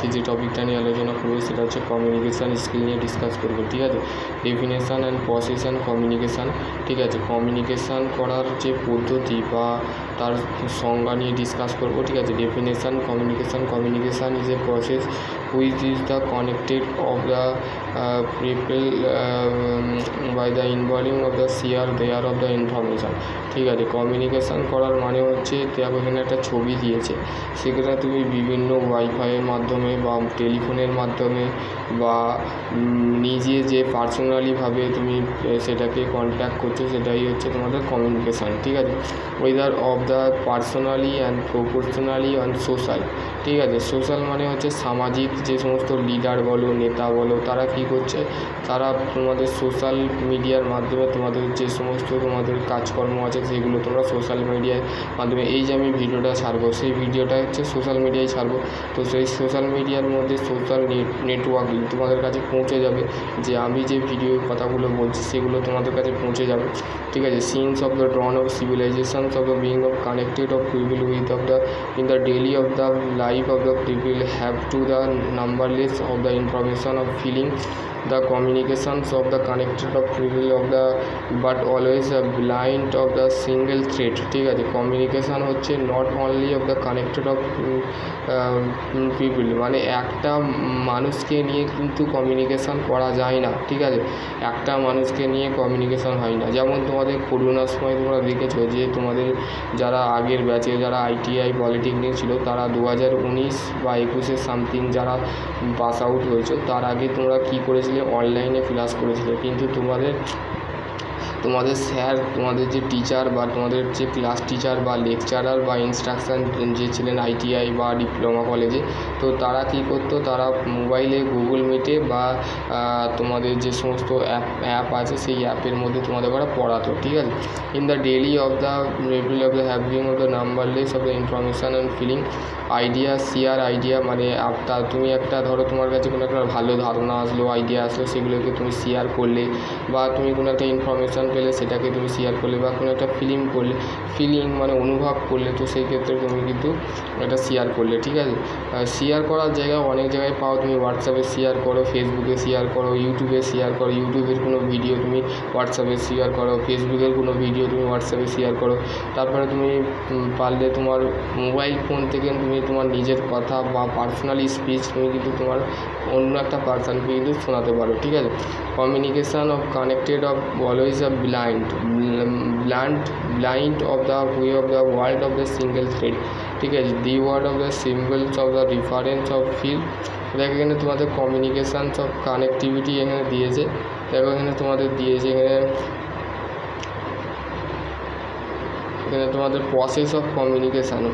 আজকে যে টপিকটা নিয়ে আলোচনা করবো সেটা হচ্ছে কমিউনিকেশান স্কিল নিয়ে ডিসকাস করবো, ঠিক আছে। Definition and process and communication, ঠিক আছে। কমিউনিকেশান করার যে পদ্ধতি বা তার সংজ্ঞা নিয়ে ডিসকাস করবো, ঠিক আছে। Definition communication is a process which is the connected of the people by the involving of the their of the information, ঠিক আছে। কমিউনিকেশান করার মানে হচ্ছে দেখো এখানে একটা ছবি দিয়েছে, সেখানে তুমি বিভিন্ন ওয়াইফাইয়ের মাধ্যমে বা টেলিফোনের মাধ্যমে বা নিজে যে পার্সোনালিভাবে তুমি সেটাকে কন্ট্যাক্ট করছো, সেটাই হচ্ছে তোমাদের কমিউনিকেশান, ঠিক আছে। Weather of the personally and professionally and social, ঠিক আছে। সোশ্যাল মানে হচ্ছে সামাজিক যে সমস্ত লিডার বলো, নেতা বলো, তারা কী করছে, তারা তোমাদের সোশ্যাল মিডিয়ার মাধ্যমে তোমাদের যে সমস্ত তোমাদের কাজকর্ম আছে সেগুলো তোমরা সোশ্যাল মিডিয়ার মাধ্যমে, এই যে আমি ভিডিওটা ছাড়বো সেই ভিডিওটা হচ্ছে সোশ্যাল মিডিয়ায় ছাড়বো, তো সেই সোশ্যাল মিডিয়ার মধ্যে সোশ্যাল নেটওয়ার্কিং তোমাদের কাছে পৌঁছে যাবে, যে আমি যে ভিডিও কথাগুলো বলছি সেগুলো তোমাদের কাছে পৌঁছে যাবে, ঠিক আছে। Since of the dawn of civilisations of the being of connected of people with of the in the daily of the life of the people have to the numberless of the information of feeling the communications of the connected of people of the but always a blind of the single thread, ঠিক আছে। Communication হচ্ছে not only of the connected of people, মানে একটা মানুষকে নিয়ে কিন্তু communication করা যায় না, ঠিক আছে। একটা মানুষকে নিয়ে কমিউনিকেশান হয় না। যেমন তোমাদের করোনার সময় তোমরা দেখেছো যে তোমাদের যারা আগের ব্যাচে যারা ITI পলিটেকনিক ছিল তারা 2019 বা 21 সামথিং যারা পাস আউট হয়েছে, তার আগে তোমরা কী করেছিলে, অনলাইনে ক্লাস করেছিলে, কিন্তু তোমাদের স্যার, তোমাদের যে টিচার বা তোমাদের যে ক্লাস টিচার বা লেকচারার বা ইনস্ট্রাকশান যে ছিলেন ITI বা ডিপ্লোমা কলেজে, তো তারা কী করতো, তারা মোবাইলে গুগল মিটে বা তোমাদের যে সমস্ত অ্যাপ আছে সেই অ্যাপের মধ্যে তোমাদের ওরা পড়াতো, ঠিক আছে। In the daily of the level of the having of the numberless of the information and feeling idea share idea, মানে তুমি একটা ধরো তোমার কাছে কোনো একটা ভালো ধারণা আসলো, আইডিয়া আসলো, সেগুলোকে তুমি শেয়ার করলে, বা তুমি কোনো একটা ইনফরমেশান পেলে সেটাকে তুমি শেয়ার করলে, বা কোনো একটা ফিলিং মানে অনুভব করলে, তো সেই ক্ষেত্রে তুমি কিন্তু এটা শেয়ার করলে, ঠিক আছে। শেয়ার করার জায়গায় অনেক জায়গায় পাও, তুমি হোয়াটসঅ্যাপে শেয়ার করো, ফেসবুকে শেয়ার করো, ইউটিউবে শেয়ার করো, ইউটিউবের কোনো ভিডিও তুমি হোয়াটসঅ্যাপে শেয়ার করো, ফেসবুকের কোনো ভিডিও তুমি হোয়াটসঅ্যাপে শেয়ার করো। তারপরে তুমি পারলে তোমার মোবাইল ফোন থেকে তুমি তোমার নিজের কথা বা পার্সোনালি স্পিচ তুমি কিন্তু তোমার অন্য একটা পার্সনকে কিন্তু শোনাতে পারো, ঠিক আছে। Communication of connected of always a blind of the way of the world of the single thread, ঠিক আছে। The word of the symbols of the reference of feel, দেখো এখানে তোমাদের কমিউনিকেশানস অফ কানেক্টিভিটি এখানে দিয়েছে, দেখো এখানে তোমাদের দিয়েছে এখানে তোমাদের প্রসেস অফ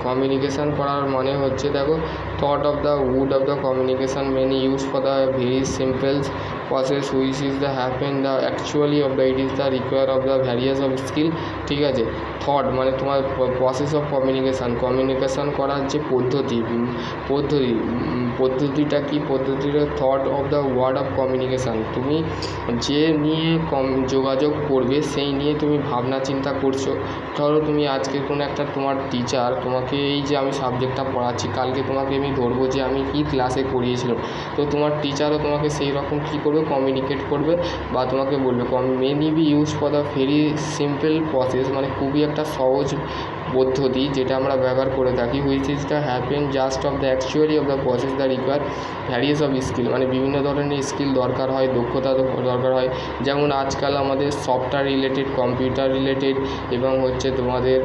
কমিউনিকেশান করার মানে হচ্ছে দেখো thought of the wood of the communication many use for the very simple process which is the happen the actually of the it is the require of the various of skill, ঠিক আছে। Thought মানে তোমার process of communication করার যে পদ্ধতিটা কি, পদ্ধতিটা thought of the word of communication, তুমি যে নিয়ে যোগাযোগ করবে সেই নিয়ে তুমি ভাবনা চিন্তা করছো। ধরো তুমি আজকে কোনো একটা তোমার টিচার তোমাকে, এই যে আমি সাবজেক্টটা পড়াচ্ছি, কালকে তোমাকে আমি ধরবো যে আমি কি ক্লাসে পড়িয়েছিলাম, তো তোমার টিচারও তোমাকে সেই রকম কী করবে, কমিউনিকেট করবে বা তোমাকে বলবে। Many be use for the very simple process, মানে খুবই একটা সহজ পদ্ধতি যেটা আমরা ব্যবহার করে থাকি, which is the happen just of the actually of the process the require various of skill, মানে বিভিন্ন ধরনের স্কিল দরকার হয়, দক্ষতা দরকার হয়। যেমন আজকাল আমাদের সফটওয়্যার রিলেটেড, কম্পিউটার রিলেটেড এবং হচ্ছে তোমাদের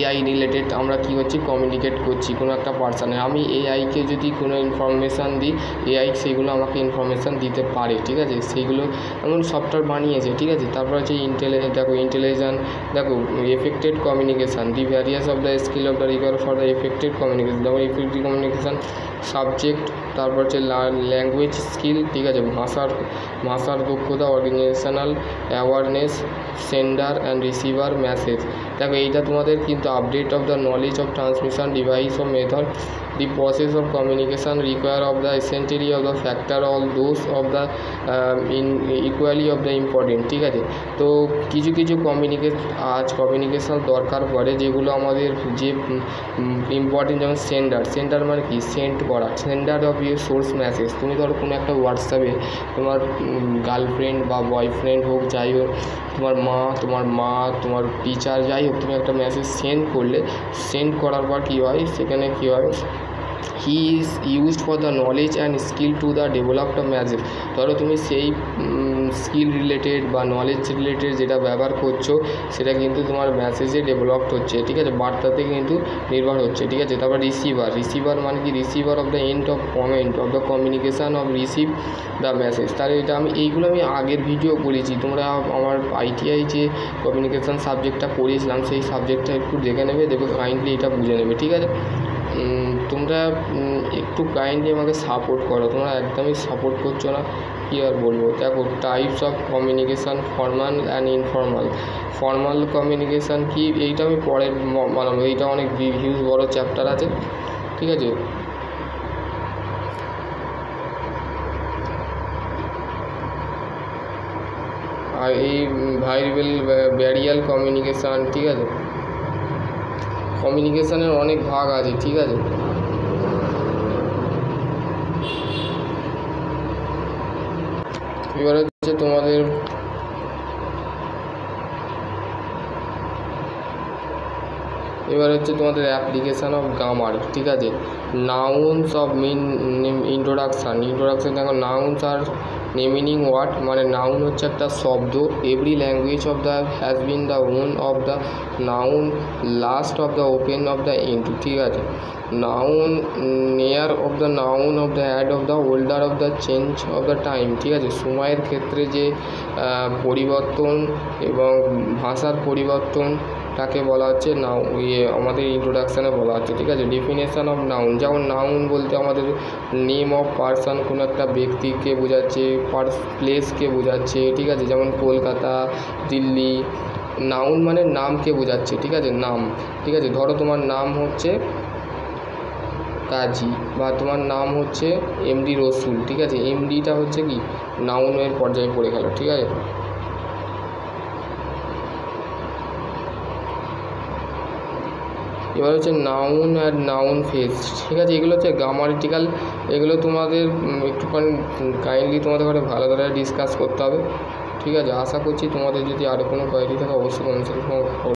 AI রিলেটেড আমরা কী হচ্ছে কমিউনিকেট করছি কোনো একটা পার্সনে। আমি AIকে যদি কোনো ইনফরমেশান দিই, AI সেইগুলো আমাকে ইনফরমেশান দিতে পারে, ঠিক আছে। সেইগুলো এমন সফটওয়্যার বানিয়েছে, ঠিক আছে। তারপর হচ্ছে ইন্টেলিজেন্ট, দেখো effected communication, the various of the skill of the require for the effected communication, দেখো এফেক্টিভ কমিউনিকেশান সাবজেক্ট, তারপর হচ্ছে ল্যাঙ্গুয়েজ স্কিল, ঠিক আছে। ভাষার দক্ষতা, organisational awareness, sender and receiver message, দেখো এইটা তোমাদের কিন্তু update of the knowledge of transmission device of method, the process of communication require of the essentially of the factor all those of the in equally of the important, ঠিক আছে। তো কিছু কিছু communication দরকার পড়ে যেগুলো আমাদের যে ইম্পর্টেন্ট, যেমন সেন্ডার মানে কি, সেন্ড করা, sender of your source message. তুমি ধরো কোনো একটা হোয়াটসঅ্যাপে তোমার গার্লফ্রেন্ড বা বয়ফ্রেন্ড হোক, যাই হোক, তোমার তোমার টিচার, যাই হোক, তুমি একটা মেসেজ সেন্ড করলে, সেন্ড করার পর কী হয়, সেখানে কী হয়, he is used for the knowledge and skill to the developed message. ধরো তুমি সেই স্কিল রিলেটেড বা নলেজ রিলেটেড যেটা ব্যবহার করছো সেটা কিন্তু তোমার মেসেজে ডেভেলপড হচ্ছে, ঠিক আছে, বার্তাতে কিন্তু নির্ভর হচ্ছে, ঠিক আছে। তারপর রিসিভার মানে কি, receiver of the end of comment of the communication of receive the message. তাহলে এটা এইগুলো আমি আগের ভিডিও করেছি, তোমরা আমার ITI যে কমিউনিকেশান সাবজেক্টটা পড়িয়েছিলাম সেই সাবজেক্টটা একটু দেখে নেবে, দেখো কাইন্ডলি এটা বুঝে নেবে, ঠিক আছে। তোমরা একটু কাইন্ডলি আমাকে সাপোর্ট করো, তোমরা একদমই সাপোর্ট করছো না, কী আর বলবো। দেখো types of communication, formal and informal. Formal communication কি, এইটা আমি পরে বানাবো, এইটা অনেক হিউজ বড় চ্যাপ্টার আছে, ঠিক আছে। আর এই ভ্যারিয়াল কমিউনিকেশান, ঠিক আছে, কমিউনিকেশানের অনেক ভাগ আছে, ঠিক আছে। এবার হচ্ছে তোমাদের অ্যাপ্লিকেশান অফ গ্রামার, ঠিক আছে। নাউন্স অফ ইন্ট্রোডাকশান দেখো, নাউন্স আর মিনিং ওয়ার্ড, মানে নাউন হচ্ছে একটা শব্দ। Every language of the has been the own of the noun, last of the open of the end, ঠিক আছে। Noun near of the noun of the add of the older of the change of the time, ঠিক আছে। সময়ের ক্ষেত্রে যে পরিবর্তন এবং ভাষার পরিবর্তন তাকে বলা হচ্ছে আমাদের ইন্ট্রোডাকশানে বলা হচ্ছে, ঠিক আছে। ডেফিনেশান অফ নাউন, যেমন নাউন বলতে আমাদের নেম অফ পারসন, কোনো একটা ব্যক্তিকে বোঝাচ্ছে, প্লেসকে বোঝাচ্ছে, ঠিক আছে, যেমন কলকাতা, দিল্লি। নাউন মানে নামকে বোঝাচ্ছে, ঠিক আছে, নাম, ঠিক আছে। ধরো তোমার নাম হচ্ছে কাজী বা তোমার নাম হচ্ছে MD রসুল, ঠিক আছে। MDটা হচ্ছে কি নাউনের পর্যায়ে পড়ে গেল, ঠিক আছে। এবার হচ্ছে নাউন আর নাউন ফেজ, ঠিক আছে। এগুলো হচ্ছে গ্রামাটিক্যাল, এগুলো তোমাদের একটুখানি কাইন্ডলি তোমাদের ঘরে ভালো করে ডিসকাস করতে হবে, ঠিক আছে। আশা করছি তোমাদের যদি আরও কোনো কোয়ারি থাকে অবশ্যই কমেন্ট সেকশনে